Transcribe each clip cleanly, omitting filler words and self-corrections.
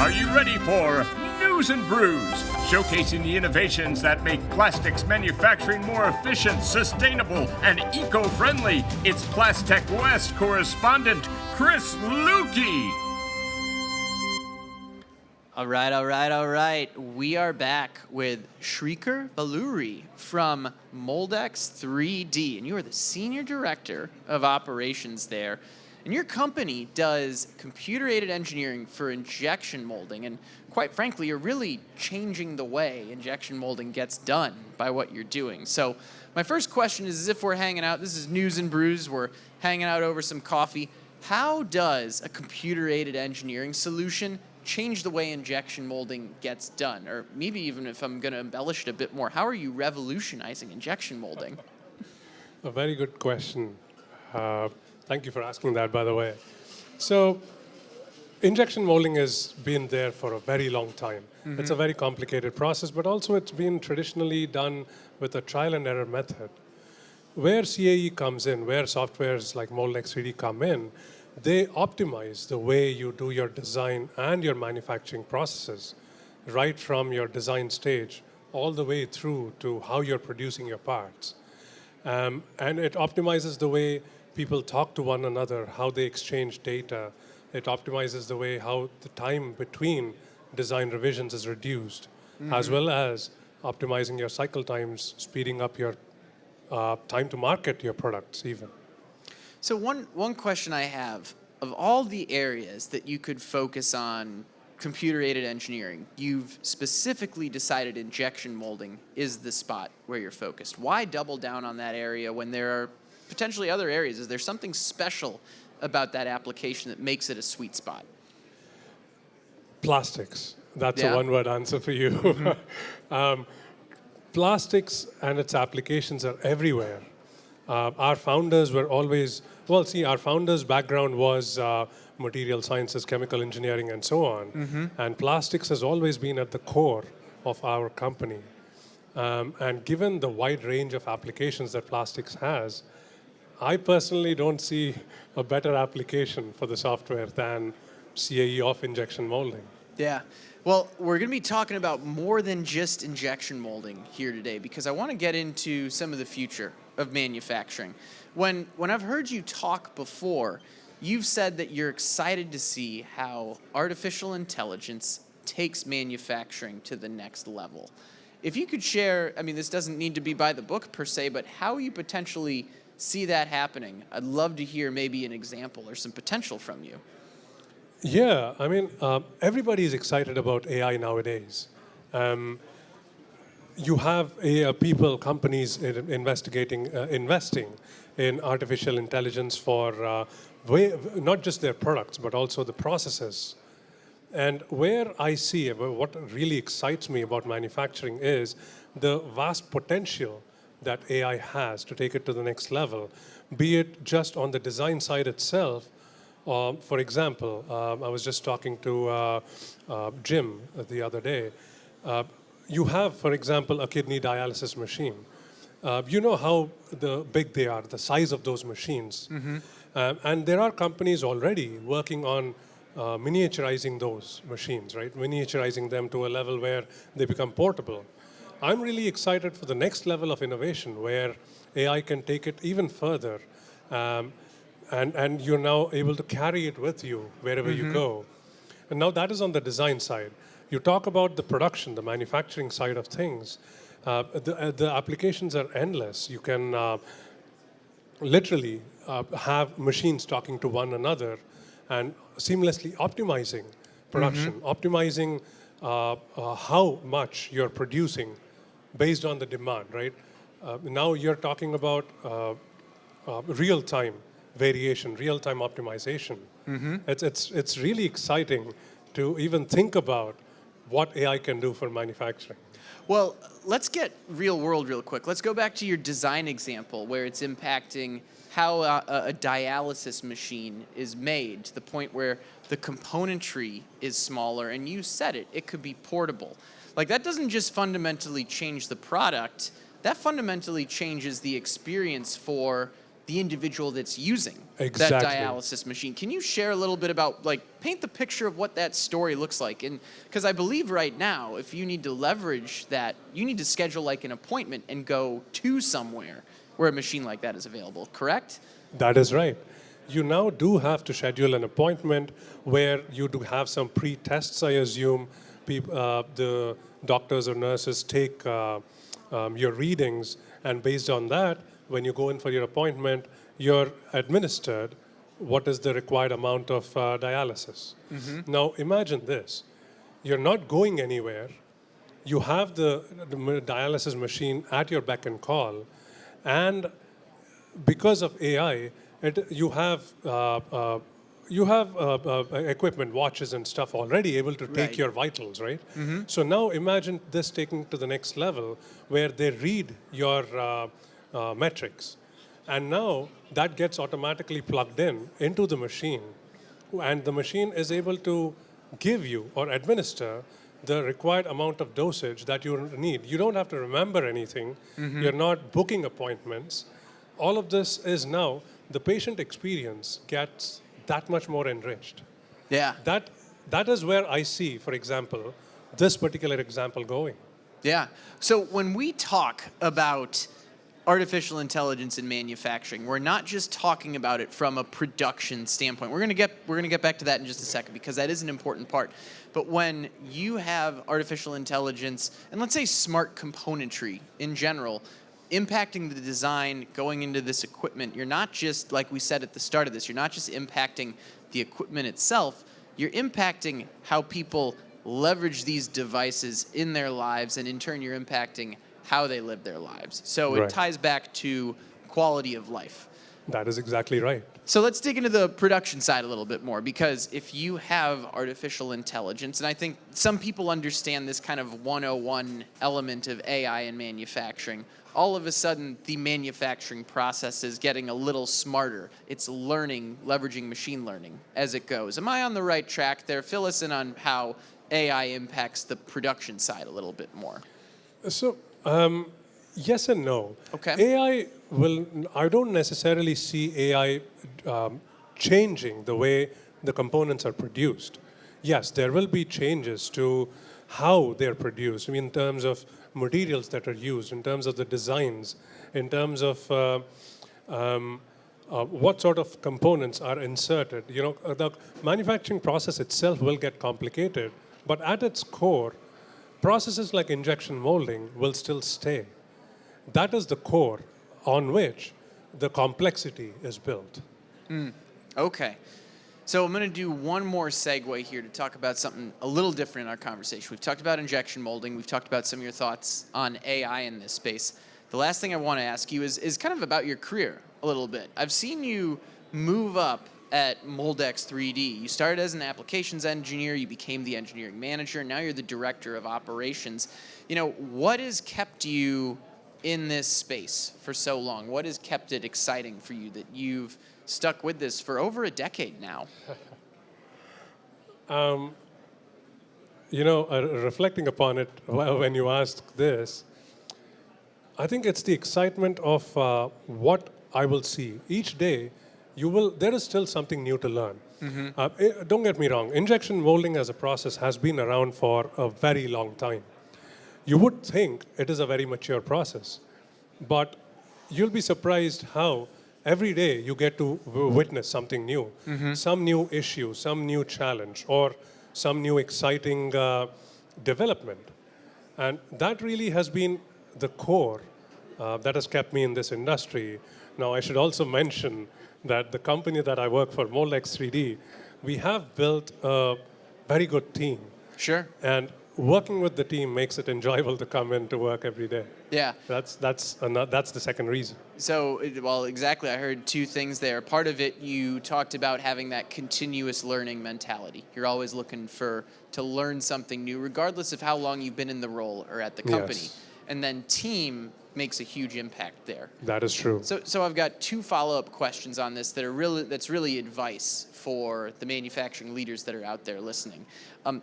Are you ready for News and Brews, showcasing the innovations that make plastics manufacturing more efficient, sustainable, and eco-friendly? It's Plastec West correspondent Chris Luecke. All right. We are back with Srikar Vallury from Moldex3D, and you are the Senior Director of Operations there. And your company does computer-aided engineering for injection molding, and quite frankly, you're really changing the way injection molding gets done by what you're doing. So my first question is, as if we're hanging out, this is News and Brews, we're hanging out over some coffee. How does a computer-aided engineering solution change the way injection molding gets done? Or maybe even if I'm going to embellish it a bit more, how are you revolutionizing injection molding? A very good question. Thank you for asking that, by the way. So injection molding has been there for a very long time. Mm-hmm. It's a very complicated process, but also it's been traditionally done with a trial and error method. Where CAE comes in, where softwares like Moldex3D come in, they optimize the way you do your design and your manufacturing processes, right from your design stage all the way through to how you're producing your parts. And it optimizes the way people talk to one another, how they exchange data. It optimizes the way how the time between design revisions is reduced, as well as optimizing your cycle times, speeding up your time to market your products even. So one question I have, of all the areas that you could focus on computer-aided engineering, you've specifically decided injection molding is the spot where you're focused. Why double down on that area when there are potentially other areas? Is there something special about that application that makes it a sweet spot? Plastics. That's a one-word answer for you. Mm-hmm. Plastics and its applications are everywhere. Our founders were always, our founders' background was material sciences, chemical engineering, and so on. Mm-hmm. And plastics has always been at the core of our company. And given the wide range of applications that plastics has, I personally don't see a better application for the software than CAE of injection molding. Yeah. Well, we're going to be talking about more than just injection molding here today, because I want to get into some of the future of manufacturing. When I've heard you talk before, you've said that you're excited to see how artificial intelligence takes manufacturing to the next level. If you could share, I mean, this doesn't need to be by the book per se, but how you potentially see that happening. I'd love to hear maybe an example or some potential from you. Yeah, I mean, everybody is excited about AI nowadays. You have people, companies investing in artificial intelligence for not just their products, but also the processes. And where I see, what really excites me about manufacturing is the vast potential that AI has to take it to the next level, be it just on the design side itself. For example, I was just talking to Jim the other day. You have, for example, a kidney dialysis machine. You know how big they are, the size of those machines. Mm-hmm. And there are companies already working on miniaturizing those machines, right? Miniaturizing them to a level where they become portable. I'm really excited for the next level of innovation where AI can take it even further. And you're now able to carry it with you wherever you go. And now that is on the design side. You talk about the production, the manufacturing side of things. The applications are endless. You can literally have machines talking to one another and seamlessly optimizing production, optimizing how much you're producing based on the demand, right? Now you're talking about real-time variation, real-time optimization. Mm-hmm. It's really exciting to even think about what AI can do for manufacturing. Well, let's get real world real quick. Let's go back to your design example where it's impacting how a dialysis machine is made to the point where the componentry is smaller, and you said it could be portable. Like, that doesn't just fundamentally change the product, that fundamentally changes the experience for the individual that's using Exactly. that dialysis machine. Can you share a little bit about, like, paint the picture of what that story looks like? And because I believe right now, if you need to leverage that, you need to schedule like an appointment and go to somewhere where a machine like that is available, correct? That is right. You now do have to schedule an appointment where you do have some pre-tests, I assume. The doctors or nurses take your readings, and based on that, when you go in for your appointment, you're administered what is the required amount of dialysis. Now, imagine this. You're not going anywhere. You have the dialysis machine at your beck and call, and because of AI, you have equipment, watches and stuff already able to take Right. your vitals, right? So now imagine this taking to the next level where they read your metrics. And now that gets automatically plugged into the machine. And the machine is able to give you or administer the required amount of dosage that you need. You don't have to remember anything. You're not booking appointments. All of this is now, the patient experience gets that much more enriched. Yeah. That is where I see, for example, this particular example going. Yeah. So when we talk about artificial intelligence in manufacturing, we're not just talking about it from a production standpoint. We're gonna get back to that in just a second because that is an important part. But when you have artificial intelligence and let's say smart componentry in general, impacting the design, going into this equipment, you're not just, like we said at the start of this, you're not just impacting the equipment itself, you're impacting how people leverage these devices in their lives, and in turn you're impacting how they live their lives. So it Right. ties back to quality of life. That is exactly right. So let's dig into the production side a little bit more, because if you have artificial intelligence, and I think some people understand this kind of 101 element of AI in manufacturing, all of a sudden the manufacturing process is getting a little smarter. It's learning, leveraging machine learning as it goes. Am I on the right track there? Fill us in on how AI impacts the production side a little bit more. So, yes and no. Okay. I don't necessarily see AI changing the way the components are produced. Yes, there will be changes to how they're produced, I mean, in terms of materials that are used, in terms of the designs, in terms of what sort of components are inserted. You know, the manufacturing process itself will get complicated, but at its core, processes like injection molding will still stay. That is the core on which the complexity is built. Okay. So I'm going to do one more segue here to talk about something a little different in our conversation. We've talked about injection molding. We've talked about some of your thoughts on AI in this space. The last thing I want to ask you is kind of about your career a little bit. I've seen you move up at Moldex3D. You started as an applications engineer. You became the engineering manager. Now you're the director of operations. You know, what has kept you in this space for so long? What has kept it exciting for you that you've stuck with this for over a decade now? You know, reflecting upon it when you asked this, I think it's the excitement of what I will see. Each day, there is still something new to learn. Don't get me wrong, injection molding as a process has been around for a very long time. You would think it is a very mature process, but you'll be surprised how every day you get to witness something new, some new issue, some new challenge, or some new exciting development. And that really has been the core that has kept me in this industry. Now, I should also mention that the company that I work for, Moldex3D, we have built a very good team. Sure. And working with the team makes it enjoyable to come in to work every day. Yeah. That's the second reason. So, well, exactly. I heard two things there. Part of it, you talked about having that continuous learning mentality. You're always looking to learn something new, regardless of how long you've been in the role or at the company. Yes. And then team makes a huge impact there. That is true. So I've got two follow-up questions on this that's really advice for the manufacturing leaders that are out there listening.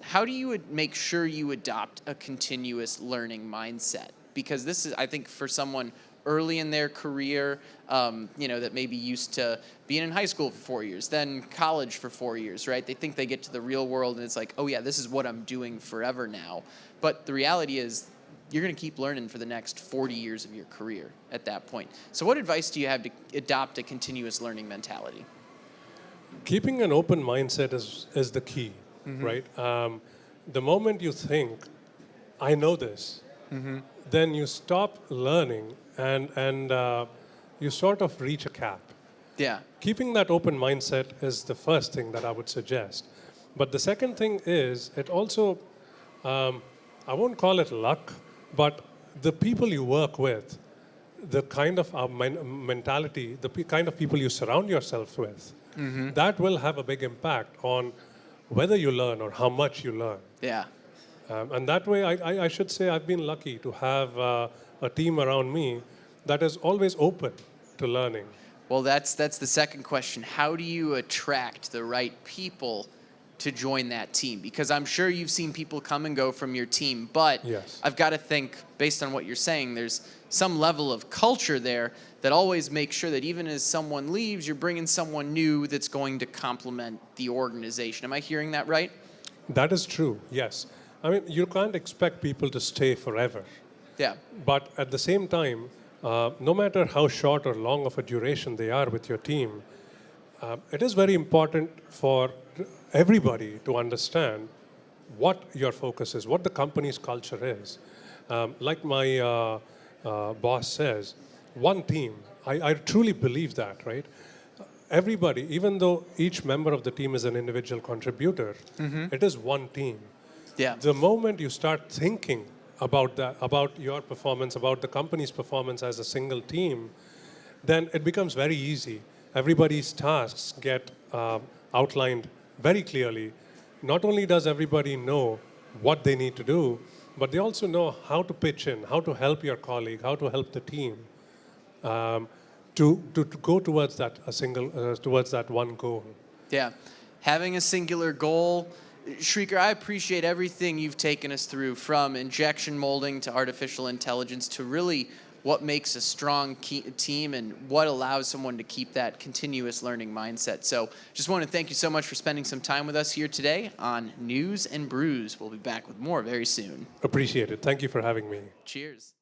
How do you make sure you adopt a continuous learning mindset? Because this is, I think, for someone early in their career, that maybe used to being in high school for 4 years, then college for 4 years, right? They think they get to the real world and it's like, oh yeah, this is what I'm doing forever now. But the reality is you're going to keep learning for the next 40 years of your career at that point. So what advice do you have to adopt a continuous learning mentality? Keeping an open mindset is the key, right? The moment you think, I know this, then you stop learning and you sort of reach a cap. Yeah. Keeping that open mindset is the first thing that I would suggest. But the second thing is, it also, I won't call it luck, but the people you work with, the kind of mentality, the kind of people you surround yourself with, that will have a big impact on whether you learn or how much you learn. Yeah. And that way, I should say I've been lucky to have a team around me that is always open to learning. Well, that's the second question. How do you attract the right people to join that team? Because I'm sure you've seen people come and go from your team, but yes. I've got to think, based on what you're saying, there's some level of culture there that always makes sure that even as someone leaves, you're bringing someone new that's going to complement the organization. Am I hearing that right? That is true, yes. I mean, you can't expect people to stay forever. Yeah. But at the same time, no matter how short or long of a duration they are with your team, it is very important for everybody to understand what your focus is, what the company's culture is. Like my boss says, one team. I truly believe that, right? Everybody, even though each member of the team is an individual contributor, it is one team. Yeah. The moment you start thinking about that, about your performance, about the company's performance as a single team, then it becomes very easy. Everybody's tasks get outlined very clearly. Not only does everybody know what they need to do, but they also know how to pitch in, how to help your colleague, how to help the team to go towards that towards that one goal. Yeah. Having a singular goal. Srikar, I appreciate everything you've taken us through, from injection molding to artificial intelligence to really what makes a strong team and what allows someone to keep that continuous learning mindset. So just want to thank you so much for spending some time with us here today on News and Brews. We'll be back with more very soon. Appreciate it. Thank you for having me. Cheers.